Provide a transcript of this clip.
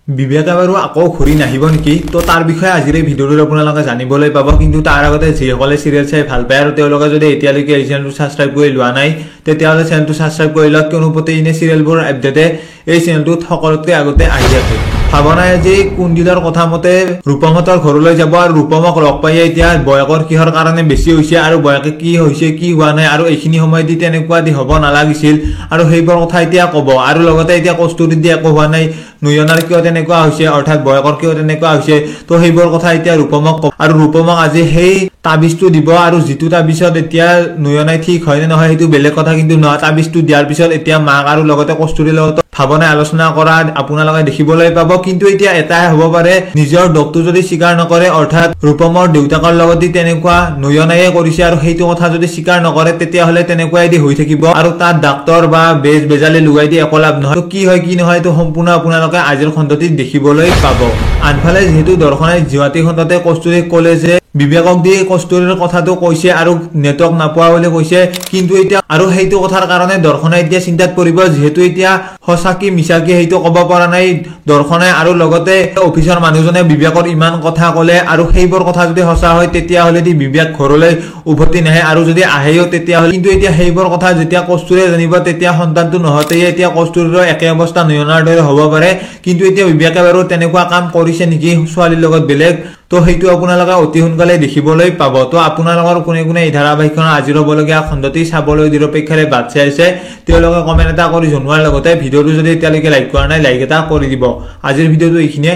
বিবেকে বাৰু আকৌ ঘূৰি নাহিব নেকি? তো তাৰ বিষয়ে আজিৰ এই ভিডিঅ'টোত আপোনালোকে জানিবলৈ পাব। কিন্তু তাৰ আগতে যিসকলে চিৰিয়েল চাই ভাল পায় আৰু তেওঁলোকে যদি এতিয়ালৈকে এই চেনেলটো ছাবস্ক্ৰাইব কৰি লোৱা নাই তেতিয়াহ'লে চেনেলটো ছাবস্ক্ৰাইব কৰি লওক, কিয়নো প্ৰতিদিনে চিৰিয়েলবোৰ আপডেটে এই চেনেলটোত সকলোতকৈ আগতে আহি থাকে। ভাৱনাই আজি কুণ্ডিলৰ কথা মতে ৰূপমহঁতৰ ঘৰলৈ যাব আৰু ৰূপমক লগ পাই এতিয়া বয়সৰ কিহৰ কাৰণে বেছি হৈছে আৰু বয়সে কি হৈছে কি হোৱা নাই আৰু এইখিনি সময় দি তেনেকুৱা দি হ'ব নালাগিছিল আৰু সেইবোৰ কথা এতিয়া ক'ব। আৰু লগতে এতিয়া কস্তুৰীত দি একো হোৱা নাই, নয়নাৰ কিয় তেনেকুৱা হৈছে, অৰ্থাৎ বয়সৰ কিয় তেনেকুৱা হৈছে, তো সেইবোৰ কথা এতিয়া ৰূপমক ক'ব। আৰু ৰূপমক আজি সেই তাবিজটো দিব আৰু যিটো তাবিজত এতিয়া নয়নাই ঠিক হয় নে নহয় সেইটো বেলেগ কথা, কিন্তু নহয় তাবিজটো দিয়াৰ পিছত এতিয়া মাক আৰু লগতে কস্তুৰীৰ লগত ভাৱনাই আলোচনা কৰা আপোনালোকে দেখিবলৈ পাব। কিন্তু এতিয়া এটাই হ'ব পাৰে, নিজৰ দোষটো যদি স্বীকাৰ নকৰে, অৰ্থাৎ ৰূপমৰ দেউতাকৰ লগত তেনেকুৱা নয়নায়ে কৰিছে আৰু সেইটো কথা যদি স্বীকাৰ নকৰে তেতিয়াহ'লে তেনেকুৱাই দি হৈ থাকিব আৰু তাত ডাক্তৰ বা বেজ বেজালি লগাই দি একো লাভ নহয়। কি হয় কি নহয় এইটো সম্পূৰ্ণ আপোনালোকে আজিৰ খণ্ডটিত দেখিবলৈ পাব। আনফালে যিহেতু দৰ্শনে যোৱাটি খণ্ডতে কস্তুৰীক ক'লে যে বিবেকক দি কস্তুৰীৰ কথাটো কৈছে আৰু নেটৱৰ্ক নাপোৱা বুলি কৈছে, কিন্তু এতিয়া আৰু সেইটো কথাৰ কাৰণে দৰ্শনে এতিয়া চিন্তাত পৰিব, যিহেতু এতিয়া সঁচা কি মিছা কি সেইটো ক'ব পৰা নাই দৰ্শনে। আৰু লগতে অফিচৰ মানুহজনে বিবেকৰ ইমান কথা ক'লে আৰু সেইবোৰ কথা যদি সঁচা হয় তেতিয়াহ'লে বিবেক ঘৰলৈ উভতি নাহে আৰু যদি আহেও তেতিয়াহ'লে, কিন্তু এতিয়া সেইবোৰ কথা যেতিয়া কস্তুৰীয়ে জানিব তেতিয়া সন্তানটো নহওঁতেই এতিয়া কস্তুৰীৰো একে অৱস্থা নয়নাৰ দৰে হ'ব পাৰে। কিন্তু এতিয়া বিবেকে বাৰু তেনেকুৱা কাম কৰিছে নেকি ছোৱালীৰ লগত বেলেগ, তো সেইটো আপোনালোকে অতি সোনকালে দেখিবলৈ পাব। তো আপোনালোকৰ কোনে কোনে এই ধাৰাবাহিকখনৰ আজিৰ হ'বলগীয়া খণ্ডটি চাবলৈ নিৰপেক্ষৰে বাট চাই আছে তেওঁলোকে কমেণ্ট এটা কৰি জনোৱাৰ লগতে ভিডিঅ'টো যদি এতিয়ালৈকে লাইক কৰা নাই লাইক এটা কৰি দিব। আজিৰ ভিডিঅ'টো এইখিনিয়ে।